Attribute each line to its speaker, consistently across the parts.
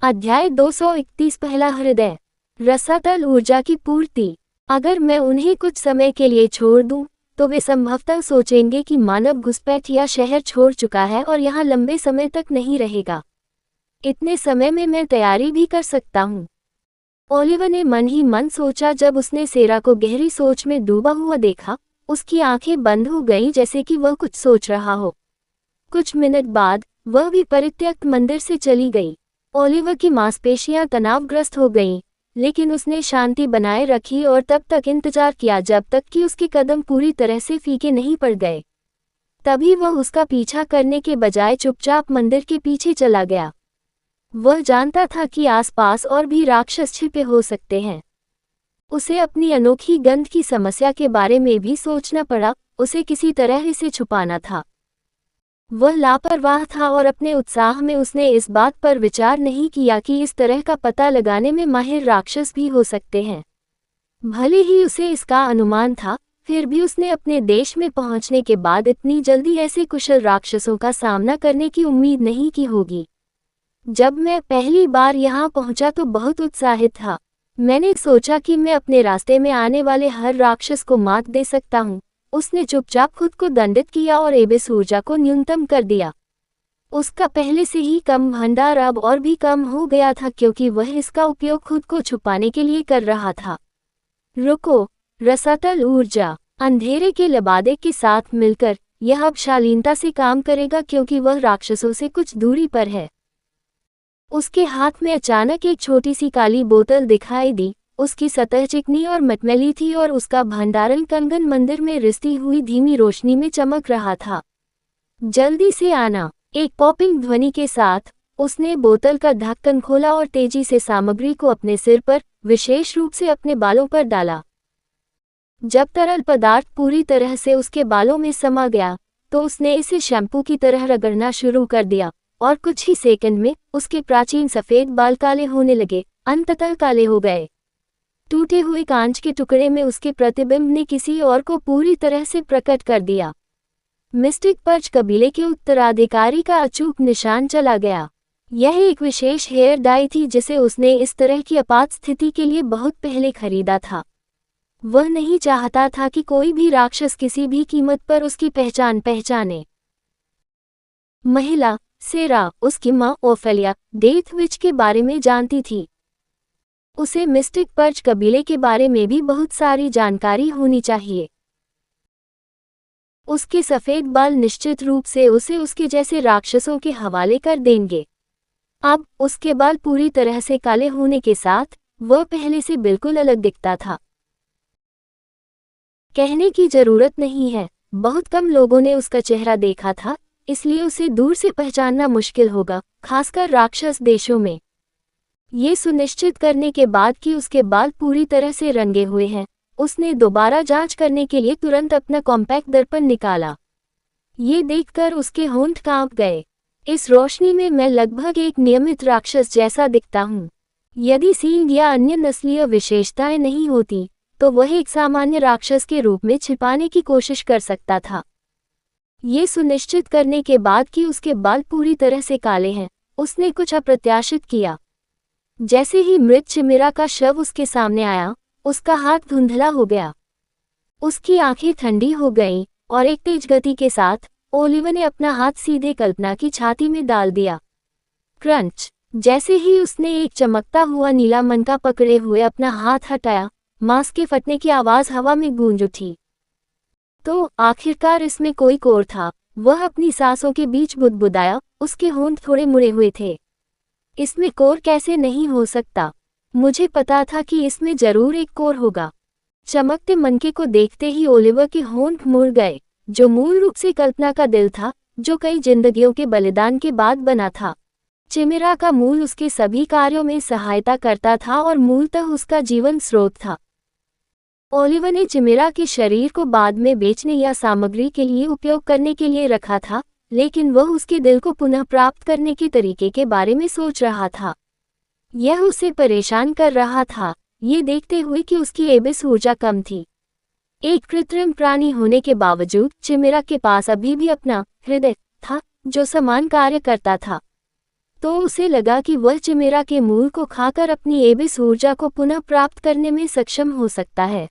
Speaker 1: अध्याय 231 पहला हृदय। रसातल ऊर्जा की पूर्ति। अगर मैं उन्हें कुछ समय के लिए छोड़ दूं, तो वे संभवतः सोचेंगे कि मानव घुसपैठ या शहर छोड़ चुका है और यहाँ लंबे समय तक नहीं रहेगा। इतने समय में मैं तैयारी भी कर सकता हूँ। ओलिवर ने मन ही मन सोचा। जब उसने सेरा को गहरी सोच में डूबा हुआ देखा, उसकी आंखें बंद हो गईं जैसे कि वह कुछ सोच रहा हो। कुछ मिनट बाद वह भी परित्यक्त मंदिर से चली गई। ओलिवर की मांसपेशियां तनावग्रस्त हो गईं, लेकिन उसने शांति बनाए रखी और तब तक इंतजार किया जब तक कि उसके कदम पूरी तरह से फीके नहीं पड़ गए। तभी वह उसका पीछा करने के बजाय चुपचाप मंदिर के पीछे चला गया। वह जानता था कि आसपास और भी राक्षस छिपे हो सकते हैं। उसे अपनी अनोखी गंध की समस्या के बारे में भी सोचना पड़ा। उसे किसी तरह इसे छुपाना था। वह लापरवाह था और अपने उत्साह में उसने इस बात पर विचार नहीं किया कि इस तरह का पता लगाने में माहिर राक्षस भी हो सकते हैं। भले ही उसे इसका अनुमान था, फिर भी उसने अपने देश में पहुंचने के बाद इतनी जल्दी ऐसे कुशल राक्षसों का सामना करने की उम्मीद नहीं की होगी। जब मैं पहली बार यहाँ पहुंचा तो बहुत उत्साहित था। मैंने सोचा कि मैं अपने रास्ते में आने वाले हर राक्षस को मात दे सकता हूँ। उसने चुपचाप खुद को दंडित किया और एबिस ऊर्जा को न्यूनतम कर दिया। उसका पहले से ही कम भंडार अब और भी कम हो गया था क्योंकि वह इसका उपयोग खुद को छुपाने के लिए कर रहा था। रुको, रसातल ऊर्जा। अंधेरे के लबादे के साथ मिलकर यह अब शालीनता से काम करेगा क्योंकि वह राक्षसों से कुछ दूरी पर है। उसके हाथ में अचानक एक छोटी सी काली बोतल दिखाई दी। उसकी सतह चिकनी और मटमैली थी और उसका भंडारण कंगन मंदिर में रिसती हुई धीमी रोशनी में चमक रहा था। जल्दी से आना। एक पॉपिंग ध्वनि के साथ उसने बोतल का ढक्कन खोला और तेजी से सामग्री को अपने सिर पर, विशेष रूप से अपने बालों पर डाला। जब तरल पदार्थ पूरी तरह से उसके बालों में समा गया, तो उसने इसे शैम्पू की तरह रगड़ना शुरू कर दिया और कुछ ही सेकंड में उसके प्राचीन सफेद बाल काले होने लगे, अंततः काले हो गए। टूटे हुए कांच के टुकड़े में उसके प्रतिबिंब ने किसी और को पूरी तरह से प्रकट कर दिया। मिस्टिक पर्च कबीले के उत्तराधिकारी का अचूक निशान चला गया। यह एक विशेष हेयर डाई थी जिसे उसने इस तरह की आपात स्थिति के लिए बहुत पहले खरीदा था। वह नहीं चाहता था कि कोई भी राक्षस किसी भी कीमत पर उसकी पहचान पहचाने। महिला सेरा उसकी माँ ओफेलिया डेथ विच के बारे में जानती थी। उसे मिस्टिक पर्च कबीले के बारे में भी बहुत सारी जानकारी होनी चाहिए। उसके सफेद बाल निश्चित रूप से उसे उसके जैसे राक्षसों के हवाले कर देंगे। अब उसके बाल पूरी तरह से काले होने के साथ वह पहले से बिल्कुल अलग दिखता था। कहने की जरूरत नहीं है, बहुत कम लोगों ने उसका चेहरा देखा था, इसलिए उसे दूर से पहचानना मुश्किल होगा, खासकर राक्षस देशों में। ये सुनिश्चित करने के बाद कि उसके बाल पूरी तरह से रंगे हुए हैं, उसने दोबारा जांच करने के लिए तुरंत अपना कॉम्पैक्ट दर्पण निकाला। ये देखकर उसके होंठ कांप गए। इस रोशनी में मैं लगभग एक नियमित राक्षस जैसा दिखता हूँ। यदि सींग या अन्य नस्लीय विशेषताएं नहीं होती, तो वह एक सामान्य राक्षस के रूप में छिपाने की कोशिश कर सकता था। ये सुनिश्चित करने के बाद कि उसके बाल पूरी तरह से काले हैं, उसने कुछ अप्रत्याशित किया। जैसे ही मृत चिमिरा का शव उसके सामने आया, उसका हाथ धुंधला हो गया। उसकी आंखें ठंडी हो गईं और एक तेज गति के साथ ओलिवर ने अपना हाथ सीधे कल्पना की छाती में डाल दिया। क्रंच। जैसे ही उसने एक चमकता हुआ नीला मनका पकड़े हुए अपना हाथ हटाया, मांस के फटने की आवाज हवा में गूंज उठी। तो आखिरकार इसमें कोई कोर था। वह अपनी सांसों के बीच बुदबुदाया। उसके होंठ थोड़े मुड़े हुए थे। इसमें कोर कैसे नहीं हो सकता? मुझे पता था कि इसमें जरूर एक कोर होगा। चमकते मनके को देखते ही ओलिवर के होंठ मुड़ गए, जो मूल रूप से कल्पना का दिल था, जो कई जिंदगियों के बलिदान के बाद बना था। चिमिरा का मूल उसके सभी कार्यों में सहायता करता था और मूलतः उसका जीवन स्रोत था। ओलिवर ने चिमिरा के शरीर को बाद में बेचने या सामग्री के लिए उपयोग करने के लिए रखा था, लेकिन वह उसके दिल को पुनः प्राप्त करने के तरीके के बारे में सोच रहा था। यह उसे परेशान कर रहा था, ये देखते हुए कि उसकी एबिस ऊर्जा कम थी। एक कृत्रिम प्राणी होने के बावजूद चिमिरा के पास अभी भी अपना हृदय था, जो समान कार्य करता था। तो उसे लगा कि वह चिमेरा के मूल को खाकर अपनी एबिस ऊर्जा को पुनः प्राप्त करने में सक्षम हो सकता है।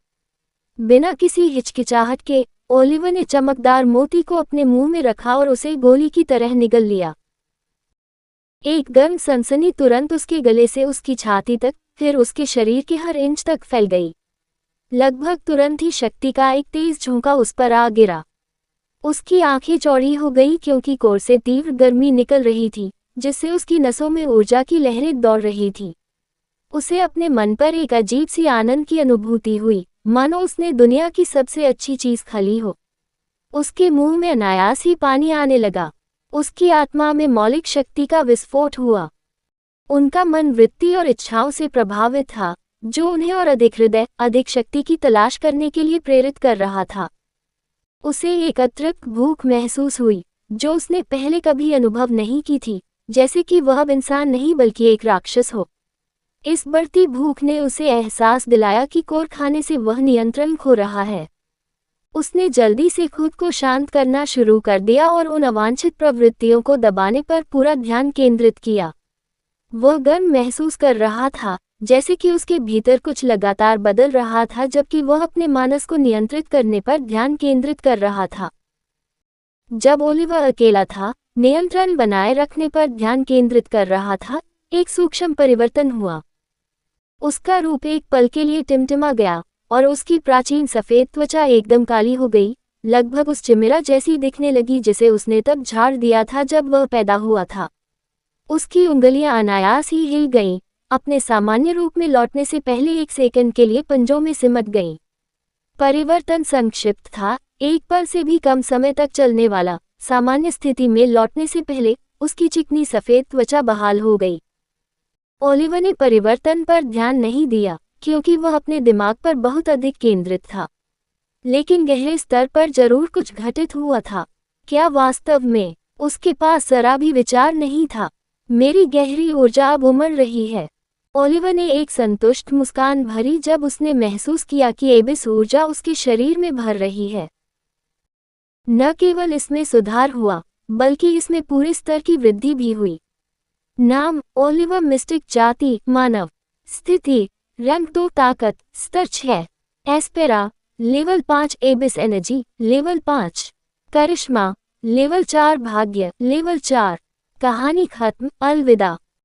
Speaker 1: बिना किसी हिचकिचाहट के ओलिवर ने चमकदार मोती को अपने मुंह में रखा और उसे गोली की तरह निगल लिया। एक गर्म सनसनी तुरंत उसके गले से उसकी छाती तक, फिर उसके शरीर के हर इंच तक फैल गई। लगभग तुरंत ही शक्ति का एक तेज झोंका उस पर आ गिरा। उसकी आंखें चौड़ी हो गई क्योंकि कोर से तीव्र गर्मी निकल रही थी, जिससे उसकी नसों में ऊर्जा की लहरें दौड़ रही थी। उसे अपने मन पर एक अजीब सी आनंद की अनुभूति हुई, मानो उसने दुनिया की सबसे अच्छी चीज खा ली हो। उसके मुंह में अनायास ही पानी आने लगा। उसकी आत्मा में मौलिक शक्ति का विस्फोट हुआ। उनका मन वृत्ति और इच्छाओं से प्रभावित था, जो उन्हें और अधिक हृदय, अधिक शक्ति की तलाश करने के लिए प्रेरित कर रहा था। उसे एक अतृप्त भूख महसूस हुई, जो उसने पहले कभी अनुभव नहीं की थी, जैसे कि वह अब इंसान नहीं बल्कि एक राक्षस हो। इस बढ़ती भूख ने उसे एहसास दिलाया कि कोर खाने से वह नियंत्रण खो रहा है। उसने जल्दी से खुद को शांत करना शुरू कर दिया और उन अवांछित प्रवृत्तियों को दबाने पर पूरा ध्यान केंद्रित किया। वह गर्म महसूस कर रहा था, जैसे कि उसके भीतर कुछ लगातार बदल रहा था जबकि वह अपने मानस को नियंत्रित करने पर ध्यान केंद्रित कर रहा था। जब ओलिवर अकेला था, नियंत्रण बनाए रखने पर ध्यान केंद्रित कर रहा था, एक सूक्ष्म परिवर्तन हुआ। उसका रूप एक पल के लिए टिमटिमा गया और उसकी प्राचीन सफेद त्वचा एकदम काली हो गई, लगभग उस चिमेरा जैसी दिखने लगी जिसे उसने तब झाड़ दिया था जब वह पैदा हुआ था। उसकी उंगलियां अनायास ही हिल गईं, अपने सामान्य रूप में लौटने से पहले एक सेकंड के लिए पंजों में सिमट गईं। परिवर्तन संक्षिप्त था, एक पल से भी कम समय तक चलने वाला। सामान्य स्थिति में लौटने से पहले उसकी चिकनी सफेद त्वचा बहाल हो गई। ओलिवर ने परिवर्तन पर ध्यान नहीं दिया, क्योंकि वह अपने दिमाग पर बहुत अधिक केंद्रित था। लेकिन गहरे स्तर पर जरूर कुछ घटित हुआ था। क्या वास्तव में उसके पास जरा भी विचार नहीं था? मेरी गहरी ऊर्जा अब उमड़ रही है। ओलिवर ने एक संतुष्ट मुस्कान भरी जब उसने महसूस किया कि एबिस ऊर्जा उसके शरीर में भर रही है। न केवल इसमें सुधार हुआ, बल्कि इसमें पूरे स्तर की वृद्धि भी हुई। नाम: ओलिवर मिस्टिक। जाति: मानव। स्थिति: रैंक 2 ताकत स्तर 6। Aspera level 5। एबिस energy level 5। करिश्मा लेवल 4। भाग्य लेवल 4। कहानी खत्म। अलविदा।